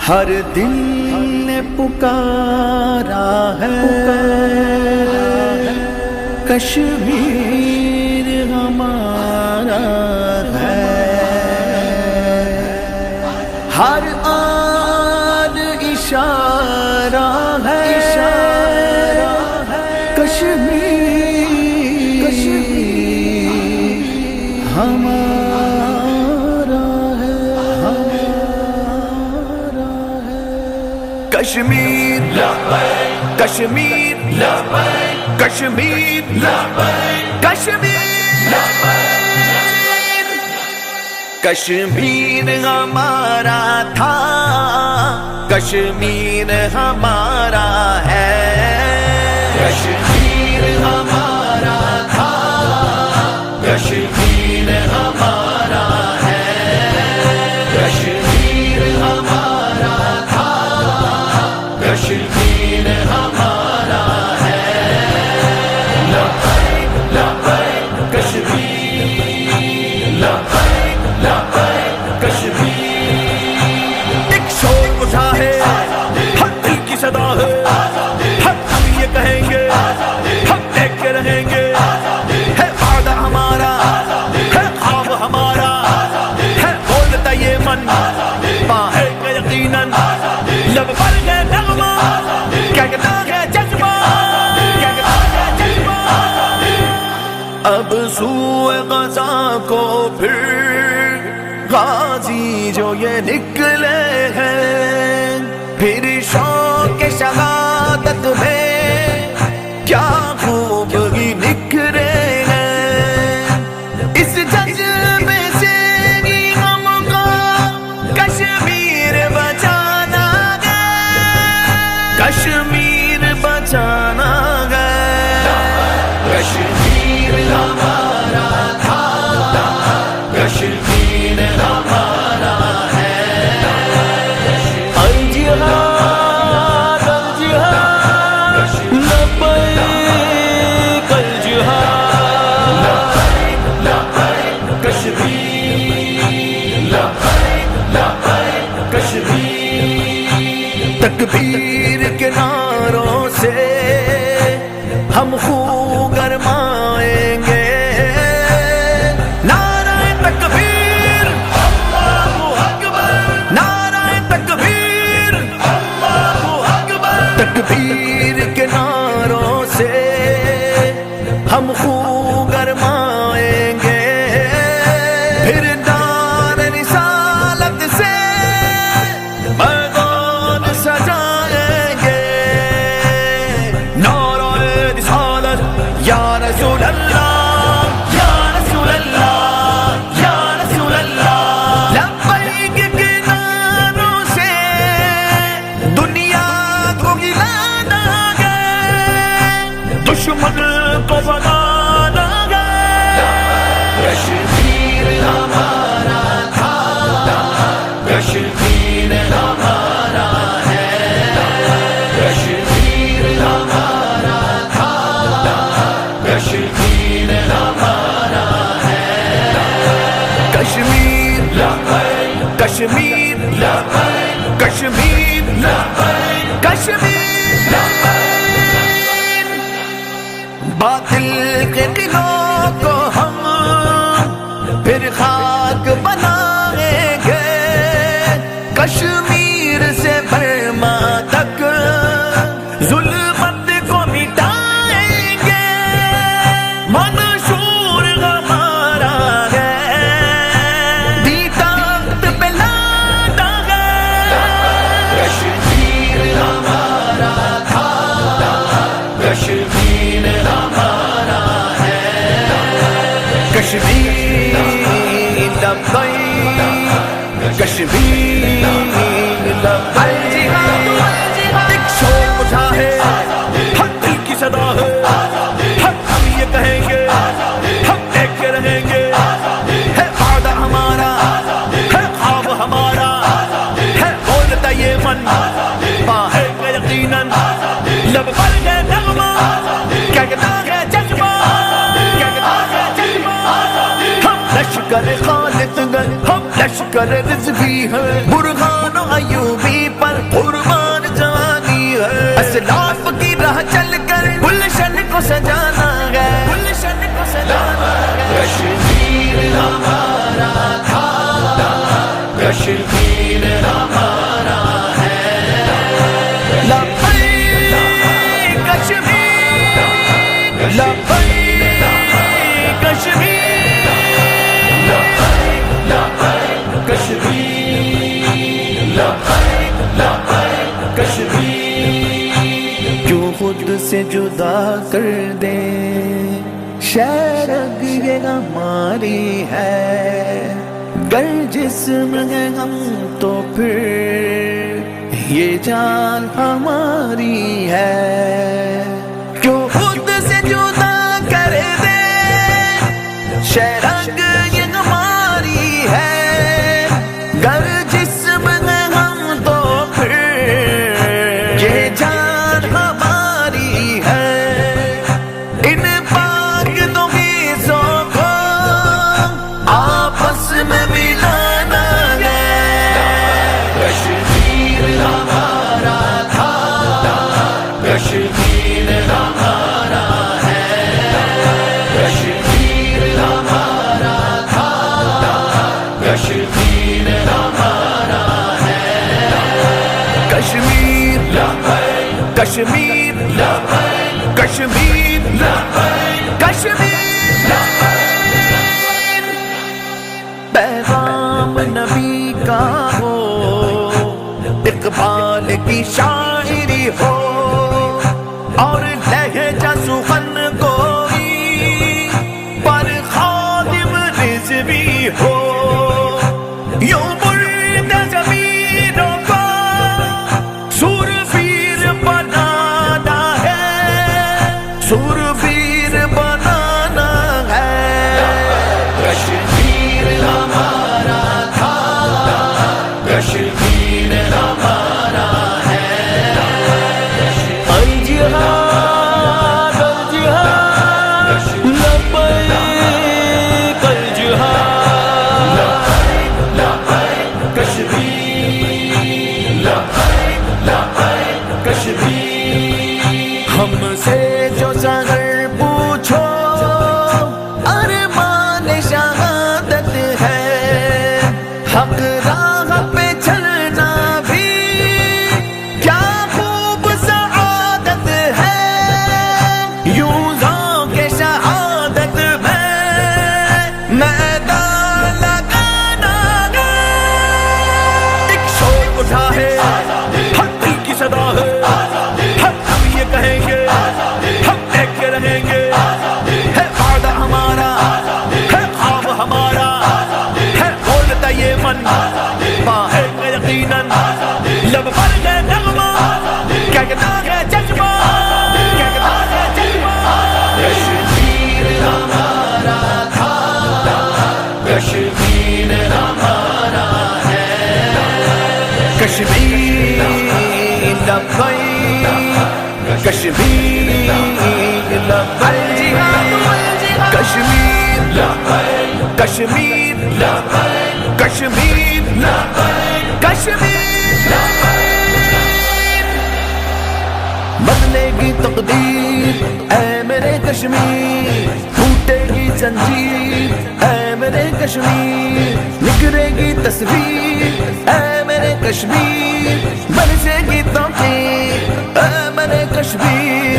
ہر دل نے پکارا ہے کشمیر ہمارا ہے، ہر آن اشارہ ہے کشمیر ہمارا ہے، کشمیر کشمیر کشمیر کشمیر کشمیر ہمارا تھا، کشمیر ہمارا ہے، کشمیر ہمارا تھا، کشمیر ہمارا ہے، کشمیر ہمارا تھا، کشمیر ہمارا ہے، لبیک لبیک کشمیر، لبیک لبیک کشمیر، ایک شور اٹھا ہے، ہر دل کی صدا ہے، ہم یہ کہیں گے، ہم دیکھ کے رہیں گے، ہے وعدہ ہمارا، ہے خواب ہمارا، ہے بولتا یہ من، باہر کا یقیناً، لب پر گئے نغمہ، کیا کہتا ہے جذبہ، کیا کہتا ہے جذبہ، اب سوئے غزہ کو پھر غازی جو یہ نکلے ہیں، پھر شوق شہادت میں کیا خوب ہی نکھرے ہیں، اس جذبے سے ہی ہم کو کشمیر بچانا ہے، کشمیر بچانا ہے، کشمیر ہمارا تھا، کشمیر ہمارا ہے، الجہاد الجہاد لبیک الجہاد، لبیک لبیک کشمیر، لبیک لبیک کشمیر، تکبیر کے نعروں سے ہم خون گرمائیں گے، نعرہ تکبیر اللہ اکبر، نعرہ تکبیر اللہ اکبر، تکبیر کے نعروں سے ہم خون گرمائیں گے، پھر دار رسالت سے میدان سجائیں گے، نعرہ رسالت یا رسول اللہ، یا رسول اللہ، یا رسول اللہ، لبیک کے نعروں سے دنیا کو ہلانا ہے، دشمن کو بھگانا ہے، کشمیر ہمارا تھا، کشمیر ہمارا ہے، کشمیر ہمارا تھا، کشمیر ہمارا ہے، کشمیر لبیک کشمیر لبیک کشمیر لبیک کشمیر لبیک، باطل کے قلعوں کو ہم پھر خاک بنائیں گے، کشمیر سے برما تک ظلمت کو مٹائیں گے، منشور ہمارا ہے، دیدات پہ لانا ہے، کشمیر ہمارا تھا، کشمیر ہمارا ہے، کشمیر لبیک کشمیر لبیک، ایک شور اٹھا ہے، ہر دل کی صدا ہے، ہم یہ کہیں گے، ہم دیکھ کے رہیں گے، ہے وعدہ ہمارا، ہے خواب ہمارا، ہے بولتا یہ من، باہر کا یقیناً، لب پر گئے نغمہ، کیا کہتا ہے جذبہ، کیا کہتا ہے جذبہ، ہم لشکر خالد گئے، ہم لشکر رضوی ہیں، برہان ایوبی ہمارا ہے لبیک کشمیر لبیک کشمیر لبیک کشمیر لبیک کشمیر کیوں خود سے جدا کر دے شرگ یہ ہماری ہے گر جسم ہے ہم تو پھر یہ جان ہماری ہے کیوں خود سے جدا کر دے شرگ یہ ہماری ہے گر جسم ہے ہم تو پھر یہ جان ہماری ہے ان پاک دو حصوں کو آپس میں ملانا ہے کشمیر ہمارا تھا کشمیر ہمارا ہے کشمیر ہمارا تھا کشمیر ہمارا ہے کشمیر کشمیر کشمیر کشمیر پیغام نبی کا ہو اقبال کی شاعری ہو اور لہجہ سخن کوئی پر خادم رضوی ہو یوں مردہ ضمیروں کو سورفیر بنانا ہے سورفیر بنانا ہے کشمیر ہمارا تھا کشمیر ہمارا ہے الجہاد الجہاد لبیک الجہاد لبیک کشمیر لبیک کشمیر ہم سے جو سگر پوچھو ارمان شہادت ہے حق راہ پہ چلنا بھی کیا خوب سعادت ہے یوں ذوق شہادت میں میدان لگانا ہے ایک شور اٹھا ہے ہر دل کی صدا ہے ہم یہ کہیں گے ہم ایک کے رہیں گے ہے وعدہ ہمارا ہے خواب ہمارا ہے بولتا یہ من باہر کا یقیناً لب پر ہے نغمہ کہتا ہے جذبہ کہتا ہے جذبہ کشمیر ہمارا تھا کشمیر ہمارا ہے کشمیر لبیک کشمیر لبیک کشمیر لبیک کشمیر لبیک کشمیر لبیک کشمیر بدلے گی تقدیر اے میرے کشمیر ٹوٹے گی زنجیر اے میرے کشمیر نکھرے گی تصویر اے میرے کشمیر برسے گی توفیق اے میرے کشمیر